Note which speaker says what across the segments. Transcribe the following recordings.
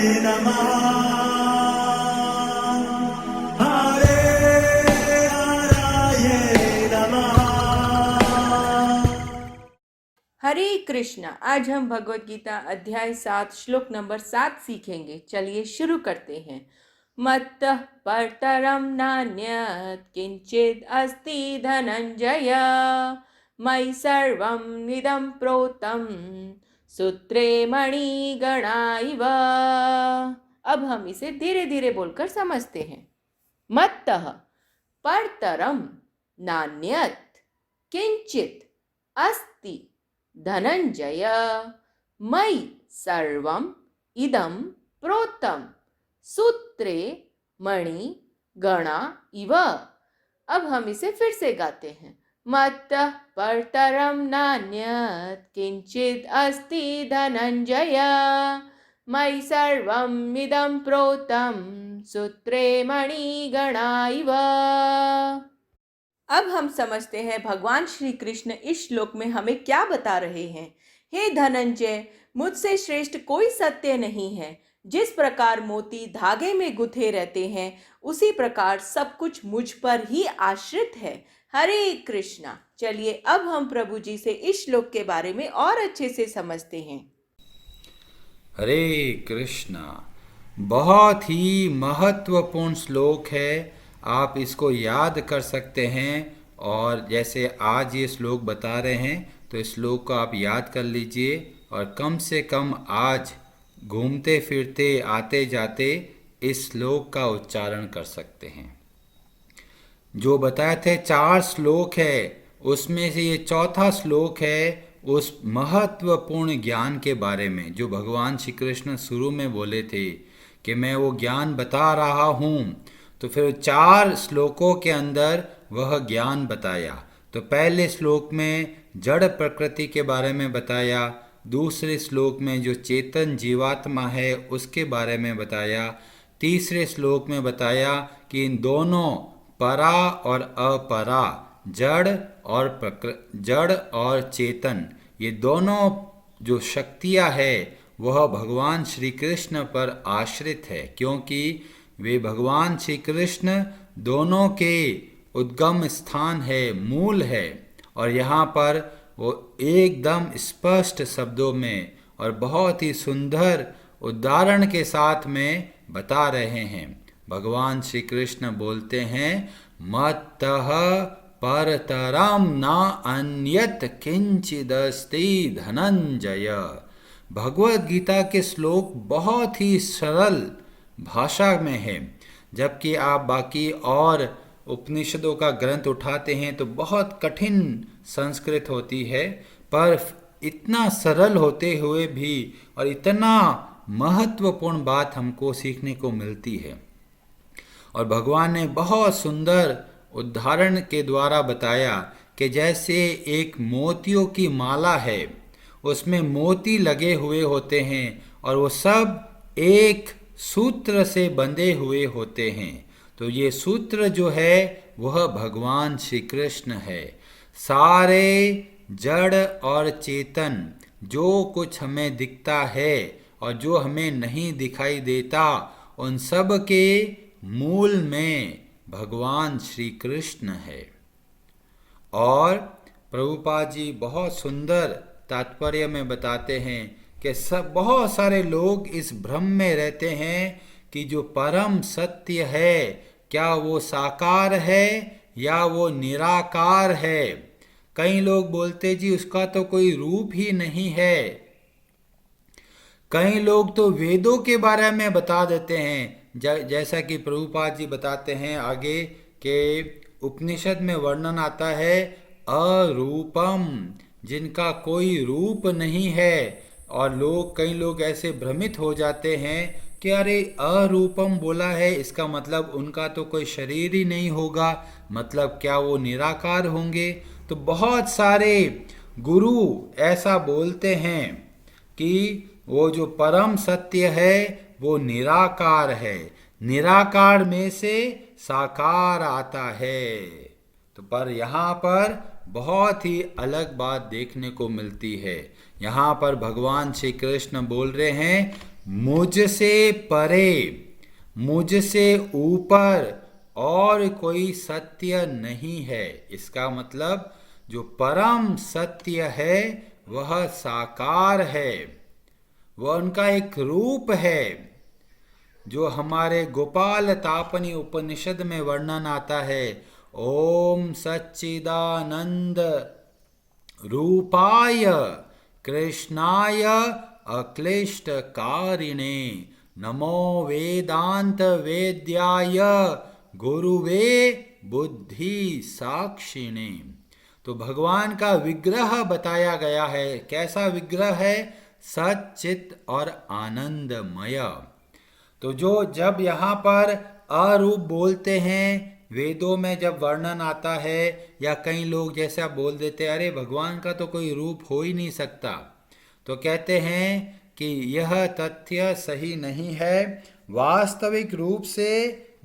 Speaker 1: नमः हरे हराये नमः।
Speaker 2: हरे कृष्णा। आज हम भगवत गीता अध्याय 7 श्लोक नंबर 7 सीखेंगे। चलिए शुरू करते हैं। मत्तः परतरं नान्यत् किंचित् अस्ति धनंजय मयि सर्वं इदं प्रोतं सूत्रे मणिगणा इव। अब हम इसे धीरे धीरे बोलकर समझते हैं। मत्तः परतरं नान्यत् किंचित् अस्ति धनंजय मयि सर्वम इदं प्रोतं सूत्रे मणि गणा इव। अब हम इसे फिर से गाते हैं। मत्तः परतरं नान्यत् किंचित् अस्ति धनंजय मयि सर्वम इदं प्रोतं सूत्रे मणि गणा इव। अब हम समझते हैं भगवान श्री कृष्ण इस श्लोक में हमें क्या बता रहे हैं। हे धनंजय, मुझसे श्रेष्ठ कोई सत्य नहीं है। जिस प्रकार मोती धागे में गुथे रहते हैं, उसी प्रकार सब कुछ मुझ पर ही आश्रित है। हरे कृष्णा। चलिए अब हम प्रभु जी से इस श्लोक के बारे में और अच्छे से समझते हैं।
Speaker 3: हरे कृष्णा। बहुत ही महत्वपूर्ण श्लोक है। आप इसको याद कर सकते हैं और जैसे आज ये श्लोक बता रहे हैं तो इस श्लोक को आप याद कर लीजिए और कम से कम आज घूमते फिरते आते जाते इस श्लोक का उच्चारण कर सकते हैं। जो बताए थे 4 श्लोक है, उसमें से ये चौथा श्लोक है उस महत्वपूर्ण ज्ञान के बारे में जो भगवान श्री कृष्ण शुरू में बोले थे कि मैं वो ज्ञान बता रहा हूँ। तो फिर 4 श्लोकों के अंदर वह ज्ञान बताया। तो पहले श्लोक में जड़ प्रकृति के बारे में बताया, दूसरे श्लोक में जो चेतन जीवात्मा है उसके बारे में बताया, तीसरे श्लोक में बताया कि इन दोनों परा और अपरा, जड़ और चेतन, ये दोनों जो शक्तियाँ है वह भगवान श्री कृष्ण पर आश्रित है, क्योंकि वे भगवान श्री कृष्ण दोनों के उद्गम स्थान है, मूल है। और यहाँ पर वो एकदम स्पष्ट शब्दों में और बहुत ही सुंदर उदाहरण के साथ में बता रहे हैं। भगवान श्री कृष्ण बोलते हैं, मत्तः परतरं न अन्यत् किंचिदस्ति धनंजय। भगवद गीता के श्लोक बहुत ही सरल भाषा में है, जबकि आप बाकी और उपनिषदों का ग्रंथ उठाते हैं तो बहुत कठिन संस्कृत होती है, पर इतना सरल होते हुए भी और इतना महत्वपूर्ण बात हमको सीखने को मिलती है। और भगवान ने बहुत सुंदर उदाहरण के द्वारा बताया कि जैसे एक मोतियों की माला है, उसमें मोती लगे हुए होते हैं और वो सब एक सूत्र से बंधे हुए होते हैं। तो ये सूत्र जो है वह भगवान श्री कृष्ण है। सारे जड़ और चेतन जो कुछ हमें दिखता है और जो हमें नहीं दिखाई देता, उन सब के मूल में भगवान श्री कृष्ण है। और प्रभुपाद जी बहुत सुंदर तात्पर्य में बताते हैं कि सब बहुत सारे लोग इस भ्रम में रहते हैं कि जो परम सत्य है क्या वो साकार है या वो निराकार है। कई लोग बोलते जी उसका तो कोई रूप ही नहीं है। कई लोग तो वेदों के बारे में बता देते हैं, जैसा कि प्रभुपाद जी बताते हैं आगे कि उपनिषद में वर्णन आता है अरूपम, जिनका कोई रूप नहीं है। और कई लोग ऐसे भ्रमित हो जाते हैं कि अरे अरूपम बोला है, इसका मतलब उनका तो कोई शरीर ही नहीं होगा, मतलब क्या वो निराकार होंगे। तो बहुत सारे गुरु ऐसा बोलते हैं कि वो जो परम सत्य है वो निराकार है, निराकार में से साकार आता है। तो पर यहाँ पर बहुत ही अलग बात देखने को मिलती है। यहाँ पर भगवान श्री कृष्ण बोल रहे हैं, मुझसे परे, मुझसे ऊपर और कोई सत्य नहीं है। इसका मतलब जो परम सत्य है वह साकार है, वह उनका एक रूप है, जो हमारे गोपाल तापनी उपनिषद में वर्णन आता है। ओम सच्चिदानंद रूपाय कृष्णाय अक्लिष्ट कारिणे नमो वेदांत वेद्याय गुरुवे बुद्धि साक्षिणे। तो भगवान का विग्रह बताया गया है। कैसा विग्रह है? सच्चित और आनंदमय। तो जो जब यहाँ पर अरूप बोलते हैं, वेदों में जब वर्णन आता है, या कई लोग जैसे आप बोल देते हैं अरे भगवान का तो कोई रूप हो ही नहीं सकता, तो कहते हैं कि यह तथ्य सही नहीं है। वास्तविक रूप से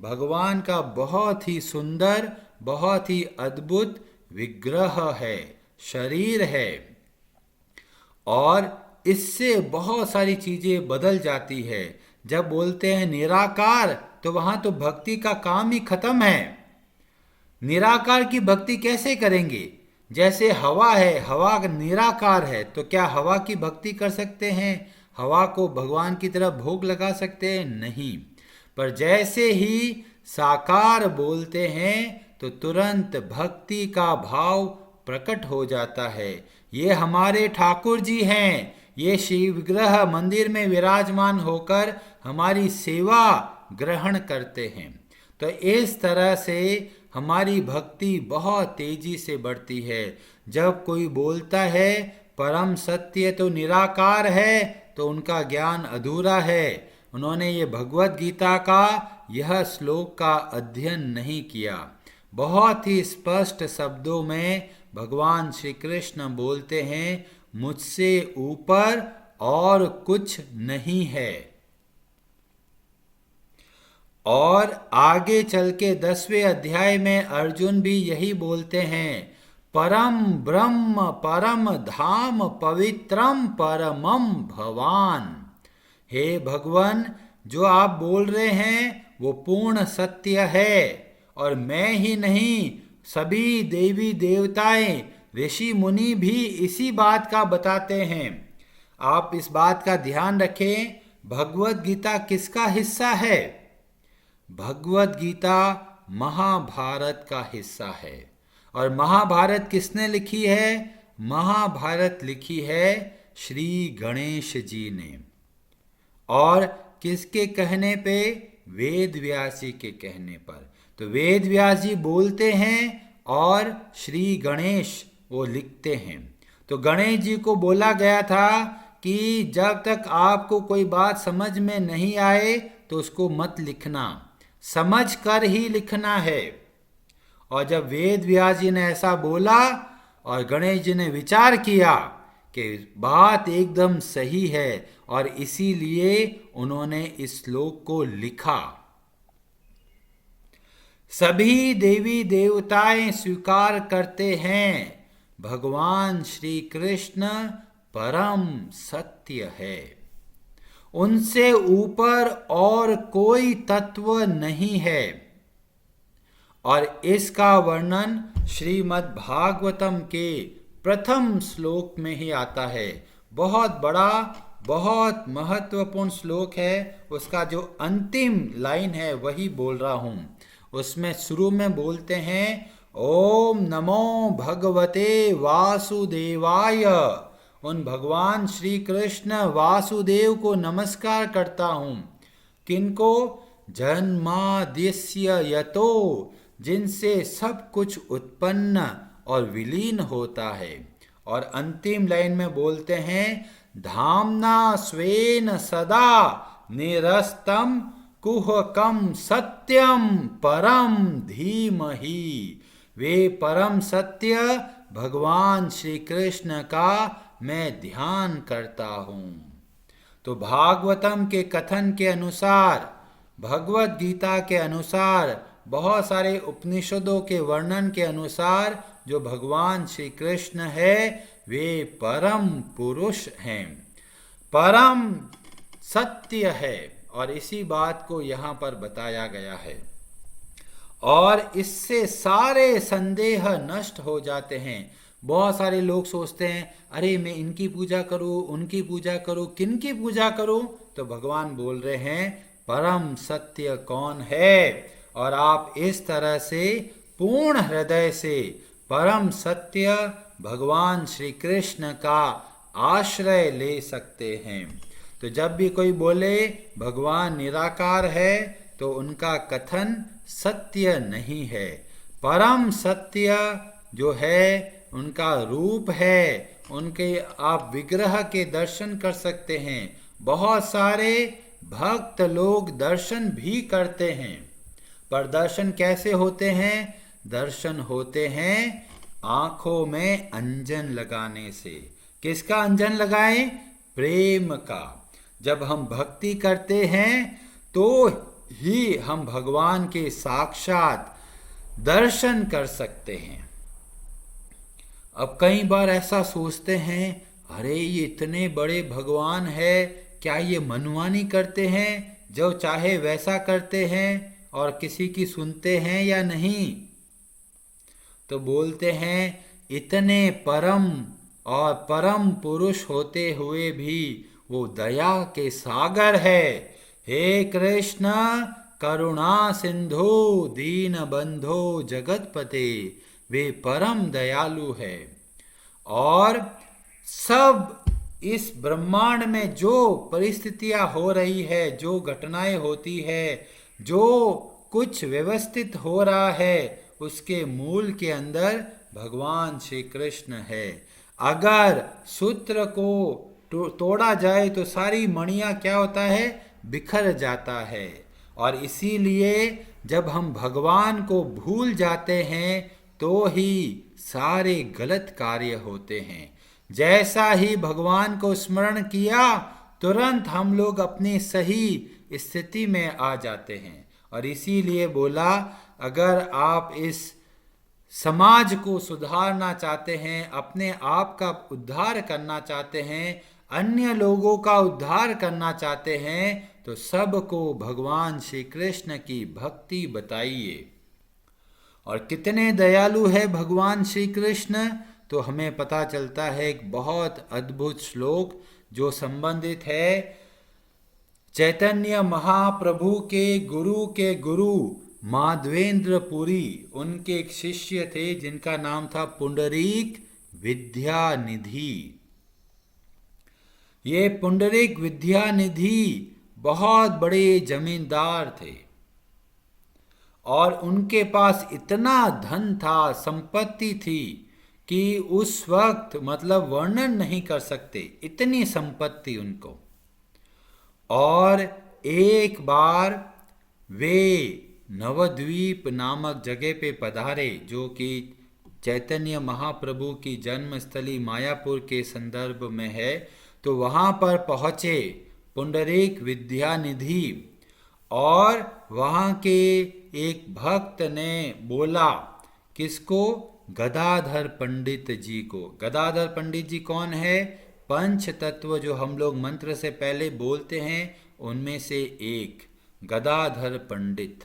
Speaker 3: भगवान का बहुत ही सुंदर, बहुत ही अद्भुत विग्रह है, शरीर है, और इससे बहुत सारी चीजें बदल जाती है। जब बोलते हैं निराकार, तो वहां तो भक्ति का काम ही खत्म है। निराकार की भक्ति कैसे करेंगे? जैसे हवा है, हवा निराकार है, तो क्या हवा की भक्ति कर सकते हैं? हवा को भगवान की तरफ भोग लगा सकते हैं? नहीं। पर जैसे ही साकार बोलते हैं तो तुरंत भक्ति का भाव प्रकट हो जाता है। ये हमारे ठाकुर जी हैं, ये शिव विग्रह मंदिर में विराजमान होकर हमारी सेवा ग्रहण करते हैं। तो इस तरह से हमारी भक्ति बहुत तेजी से बढ़ती है। जब कोई बोलता है परम सत्य तो निराकार है, तो उनका ज्ञान अधूरा है। उन्होंने ये भगवत गीता का यह श्लोक का अध्ययन नहीं किया। बहुत ही स्पष्ट शब्दों में भगवान श्री कृष्ण बोलते हैं, मुझसे ऊपर और कुछ नहीं है। और आगे चल के 10वें अध्याय में अर्जुन भी यही बोलते हैं, परम ब्रह्म परम धाम पवित्रम परमम भवान। हे भगवान, जो आप बोल रहे हैं वो पूर्ण सत्य है, और मैं ही नहीं, सभी देवी देवताएं, ऋषि मुनि भी इसी बात का बताते हैं। आप इस बात का ध्यान रखें, भगवत गीता किसका हिस्सा है? भगवत गीता महाभारत का हिस्सा है। और महाभारत किसने लिखी है? महाभारत लिखी है श्री गणेश जी ने। और किसके कहने पे? वेद व्यास जी के कहने पर। तो वेद व्यास जी बोलते हैं और श्री गणेश वो लिखते हैं। तो गणेश जी को बोला गया था कि जब तक आपको कोई बात समझ में नहीं आए तो उसको मत लिखना, समझ कर ही लिखना है। और जब वेद व्यास जी ने ऐसा बोला और गणेश जी ने विचार किया कि बात एकदम सही है, और इसीलिए उन्होंने इस श्लोक को लिखा। सभी देवी देवताएं स्वीकार करते हैं भगवान श्री कृष्ण परम सत्य है, उनसे ऊपर और कोई तत्व नहीं है। और इसका वर्णन श्रीमद् भागवतम के प्रथम श्लोक में ही आता है। बहुत बड़ा, बहुत महत्वपूर्ण श्लोक है। उसका जो अंतिम लाइन है वही बोल रहा हूं। उसमें शुरू में बोलते हैं, ओम नमो भगवते वासुदेवाय। उन भगवान श्री कृष्ण वासुदेव को नमस्कार करता हूं। किनको? जन्माद्यस्य यतो, जिनसे सब कुछ उत्पन्न और विलीन होता है। और अंतिम लाइन में बोलते हैं, धामना स्वेन सदा निरस्तम कुहकम सत्यम परम धीमहि। वे परम सत्य भगवान श्री कृष्ण का मैं ध्यान करता हूं। तो भागवतम के कथन के अनुसार, भगवत गीता के अनुसार, बहुत सारे उपनिषदों के वर्णन के अनुसार जो भगवान श्री कृष्ण है वे परम पुरुष हैं, परम सत्य है। और इसी बात को यहाँ पर बताया गया है और इससे सारे संदेह नष्ट हो जाते हैं। बहुत सारे लोग सोचते हैं अरे मैं इनकी पूजा करूं, उनकी पूजा करूं, किनकी पूजा करूं? तो भगवान बोल रहे हैं परम सत्य कौन है, और आप इस तरह से पूर्ण हृदय से परम सत्य भगवान श्री कृष्ण का आश्रय ले सकते हैं। तो जब भी कोई बोले भगवान निराकार है तो उनका कथन सत्य नहीं है। परम सत्य जो है उनका रूप है, उनके आप विग्रह के दर्शन कर सकते हैं। बहुत सारे भक्त लोग दर्शन भी करते हैं, पर दर्शन कैसे होते हैं? दर्शन होते हैं आंखों में अंजन लगाने से। किसका अंजन लगाएं? प्रेम का। जब हम भक्ति करते हैं तो ही हम भगवान के साक्षात दर्शन कर सकते हैं। अब कई बार ऐसा सोचते हैं अरे ये इतने बड़े भगवान है, क्या ये मनमानी करते हैं, जो चाहे वैसा करते हैं और किसी की सुनते हैं या नहीं? तो बोलते हैं इतने परम और परम पुरुष होते हुए भी वो दया के सागर है। हे कृष्ण करुणा सिंधु दीन बंधो जगतपते, वे परम दयालु है। और सब इस ब्रह्मांड में जो परिस्थितियां हो रही है, जो घटनाएं होती है, जो कुछ व्यवस्थित हो रहा है, उसके मूल के अंदर भगवान श्री कृष्ण है। अगर सूत्र को तोड़ा जाए तो सारी मणियां क्या होता है? बिखर जाता है। और इसीलिए जब हम भगवान को भूल जाते हैं तो ही सारे गलत कार्य होते हैं। जैसा ही भगवान को स्मरण किया तुरंत हम लोग अपनी सही स्थिति में आ जाते हैं। और इसीलिए बोला अगर आप इस समाज को सुधारना चाहते हैं, अपने आप का उद्धार करना चाहते हैं, अन्य लोगों का उद्धार करना चाहते हैं, तो सबको भगवान श्री कृष्ण की भक्ति बताइए। और कितने दयालु है भगवान श्री कृष्ण, तो हमें पता चलता है एक बहुत अद्भुत श्लोक जो संबंधित है चैतन्य महाप्रभु के गुरु माधवेंद्र पुरी। उनके एक शिष्य थे जिनका नाम था पुंडरीक विद्यानिधि। ये पुंडरीक विद्यानिधि बहुत बड़े जमींदार थे और उनके पास इतना धन था, संपत्ति थी कि उस वक्त मतलब वर्णन नहीं कर सकते, इतनी संपत्ति उनको। और एक बार वे नवद्वीप नामक जगह पे पधारे जो कि चैतन्य महाप्रभु की जन्मस्थली मायापुर के संदर्भ में है। तो वहाँ पर पहुँचे पुंडरीक विद्यानिधि और वहाँ के एक भक्त ने बोला, किसको? गदाधर पंडित जी को। गदाधर पंडित जी कौन है? पंच तत्व जो हम लोग मंत्र से पहले बोलते हैं उनमें से एक गदाधर पंडित।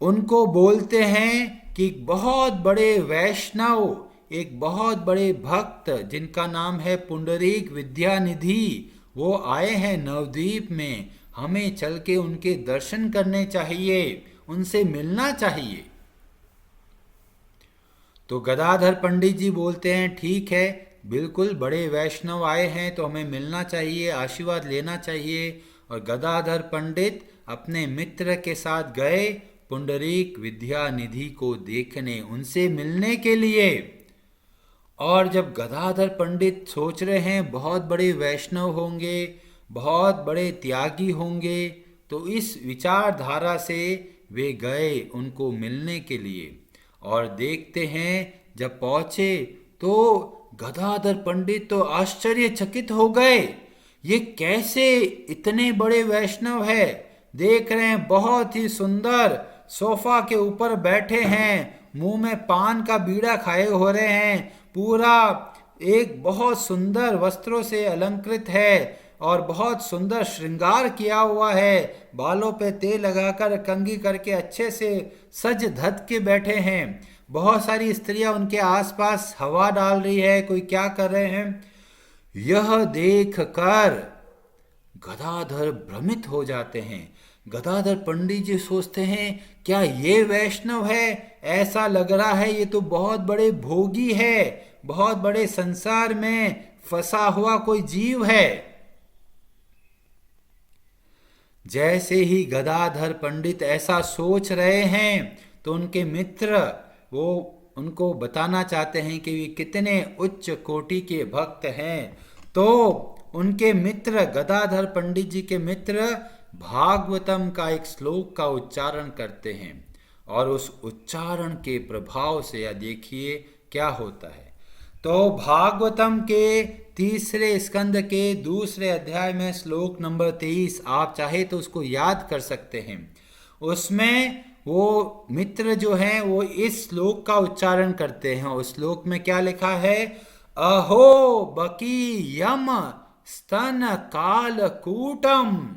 Speaker 3: उनको बोलते हैं कि बहुत बड़े वैष्णव, एक बहुत बड़े भक्त जिनका नाम है पुंडरीक विद्यानिधि, वो आए हैं नवद्वीप में, हमें चल के उनके दर्शन करने चाहिए, उनसे मिलना चाहिए। तो गदाधर पंडित जी बोलते हैं ठीक है, बिल्कुल, बड़े वैष्णव आए हैं तो हमें मिलना चाहिए, आशीर्वाद लेना चाहिए। और गदाधर पंडित अपने मित्र के साथ गए पुंडरीक विद्यानिधि को देखने, उनसे मिलने के लिए। और जब गदाधर पंडित सोच रहे हैं बहुत बड़े वैष्णव होंगे, बहुत बड़े त्यागी होंगे, तो इस विचारधारा से वे गए उनको मिलने के लिए। और देखते हैं जब पहुंचे तो गदाधर पंडित तो आश्चर्यचकित हो गए, ये कैसे इतने बड़े वैष्णव है। देख रहे हैं बहुत ही सुंदर सोफा के ऊपर बैठे हैं मुंह में पान का बीड़ा खाए हो रहे हैं, पूरा एक बहुत सुंदर वस्त्रों से अलंकृत है और बहुत सुंदर श्रृंगार किया हुआ है, बालों पे तेल लगाकर कंघी करके अच्छे से सज धज के बैठे हैं। बहुत सारी स्त्रियां उनके आसपास हवा डाल रही है, कोई क्या कर रहे हैं। यह देख कर गदाधर भ्रमित हो जाते हैं। गदाधर पंडित जी सोचते हैं, क्या ये वैष्णव है? ऐसा लग रहा है ये तो बहुत बड़े भोगी है, बहुत बड़े संसार में फंसा हुआ कोई जीव है। जैसे ही गदाधर पंडित ऐसा सोच रहे हैं तो उनके मित्र वो उनको बताना चाहते हैं कि वे कितने उच्च कोटि के भक्त हैं। तो उनके मित्र, गदाधर पंडित जी के मित्र भागवतम का एक श्लोक का उच्चारण करते हैं और उस उच्चारण के प्रभाव से यह देखिए क्या होता है। तो भागवतम के 3 स्कंद के 2 अध्याय में श्लोक नंबर 23, आप चाहे तो उसको याद कर सकते हैं। उसमें वो मित्र जो हैं वो इस श्लोक का उच्चारण करते हैं। उस श्लोक में क्या लिखा है? अहो बकी यम स्तन कालकूटम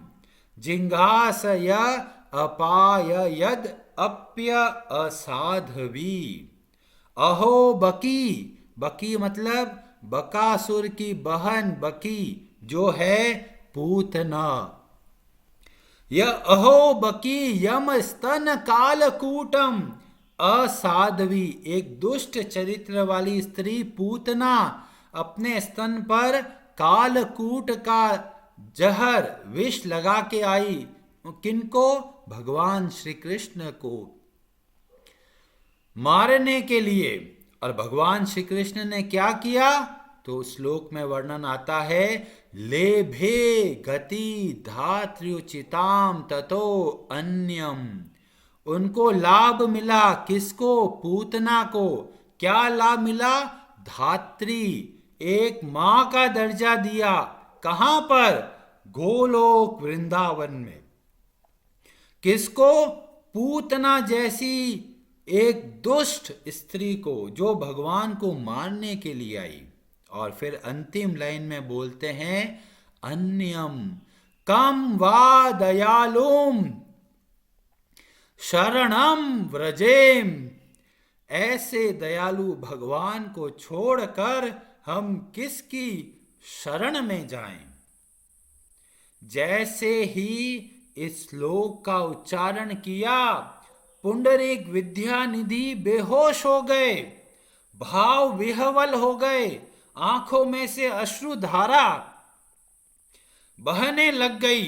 Speaker 3: जिंघासय अपाय यद अप्य असाधवी। अहो बकी, बकी मतलब बकासुर की बहन बकी जो है पूतना। यह अहो बकी यम स्तन कालकूटम, असाध्वी एक दुष्ट चरित्र वाली स्त्री पूतना अपने स्तन पर कालकूट का जहर विष लगा के आई। किनको? भगवान श्री कृष्ण को मारने के लिए। और भगवान श्री कृष्ण ने क्या किया? तो श्लोक में वर्णन आता है, लेभे गति धात्र्युचिताम ततो अन्यम। उनको लाभ मिला। किसको? पूतना को। क्या लाभ मिला? धात्री, एक मां का दर्जा दिया। कहां पर? गोलोक वृंदावन में। किसको? पूतना जैसी एक दुष्ट स्त्री को जो भगवान को मारने के लिए आई। और फिर अंतिम लाइन में बोलते हैं, अन्यम कम वा दयालुम शरणम व्रजेम। ऐसे दयालु भगवान को छोड़कर हम किसकी शरण में जाएं? जैसे ही इस श्लोक का उच्चारण किया, पुंडरीक विद्यानिधि बेहोश हो गए, भाव विह्वल हो गए, आंखों में से अश्रुधारा बहने लग गई।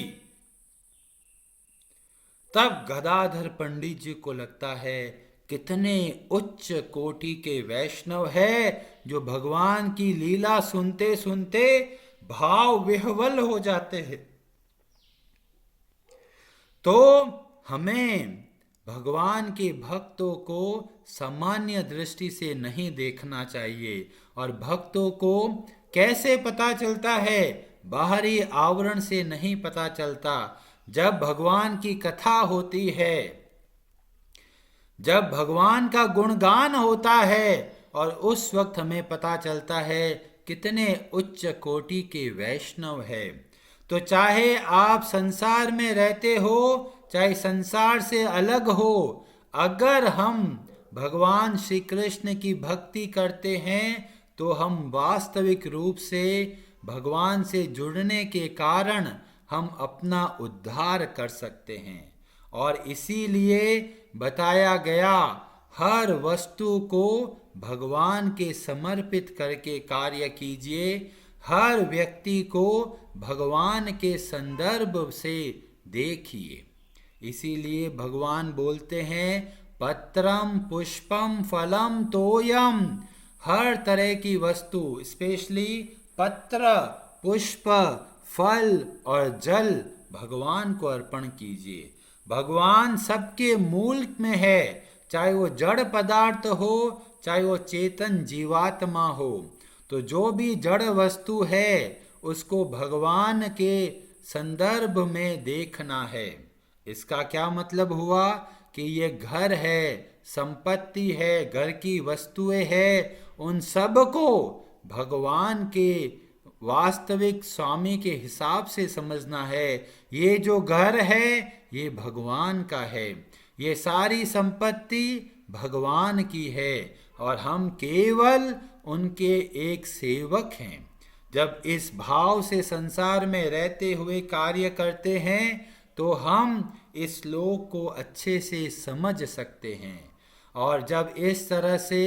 Speaker 3: तब गदाधर पंडित जी को लगता है कितने उच्च कोटि के वैष्णव है जो भगवान की लीला सुनते सुनते भाव विह्वल हो जाते हैं। तो हमें भगवान के भक्तों को सामान्य दृष्टि से नहीं देखना चाहिए। और भक्तों को कैसे पता चलता है? बाहरी आवरण से नहीं पता चलता। जब भगवान की कथा होती है, जब भगवान का गुणगान होता है, और उस वक्त हमें पता चलता है कितने उच्च कोटि के वैष्णव है। तो चाहे आप संसार में रहते हो, चाहे संसार से अलग हो, अगर हम भगवान श्री कृष्ण की भक्ति करते हैं तो हम वास्तविक रूप से भगवान से जुड़ने के कारण हम अपना उद्धार कर सकते हैं। और इसीलिए बताया गया, हर वस्तु को भगवान के समर्पित करके कार्य कीजिए। हर व्यक्ति को भगवान के संदर्भ से देखिए। इसीलिए भगवान बोलते हैं, पत्रम पुष्पम फलम तोयम। हर तरह की वस्तु, स्पेशली पत्र, पुष्प, फल और जल भगवान को अर्पण कीजिए। भगवान सबके मूल में है, चाहे वो जड़ पदार्थ हो, चाहे वो चेतन जीवात्मा हो। तो जो भी जड़ वस्तु है उसको भगवान के संदर्भ में देखना है। इसका क्या मतलब हुआ कि ये घर है, संपत्ति है, घर की वस्तुएं है, उन सब को भगवान के वास्तविक स्वामी के हिसाब से समझना है। ये जो घर है ये भगवान का है, ये सारी संपत्ति भगवान की है और हम केवल उनके एक सेवक हैं। जब इस भाव से संसार में रहते हुए कार्य करते हैं तो हम इस लोक को अच्छे से समझ सकते हैं। और जब इस तरह से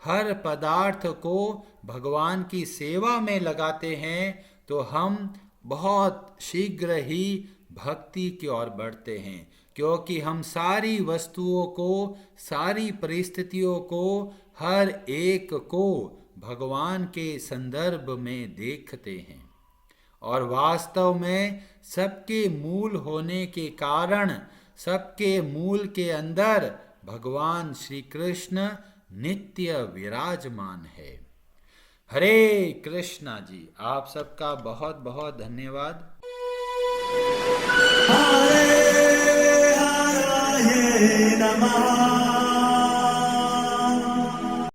Speaker 3: हर पदार्थ को भगवान की सेवा में लगाते हैं तो हम बहुत शीघ्र ही भक्ति की ओर बढ़ते हैं, क्योंकि हम सारी वस्तुओं को, सारी परिस्थितियों को, हर एक को भगवान के संदर्भ में देखते हैं। और वास्तव में सबके मूल होने के कारण, सबके मूल के अंदर भगवान श्री कृष्ण नित्य विराजमान है। हरे कृष्णा जी, आप सबका बहुत बहुत धन्यवाद।
Speaker 1: हरे हराये नमः।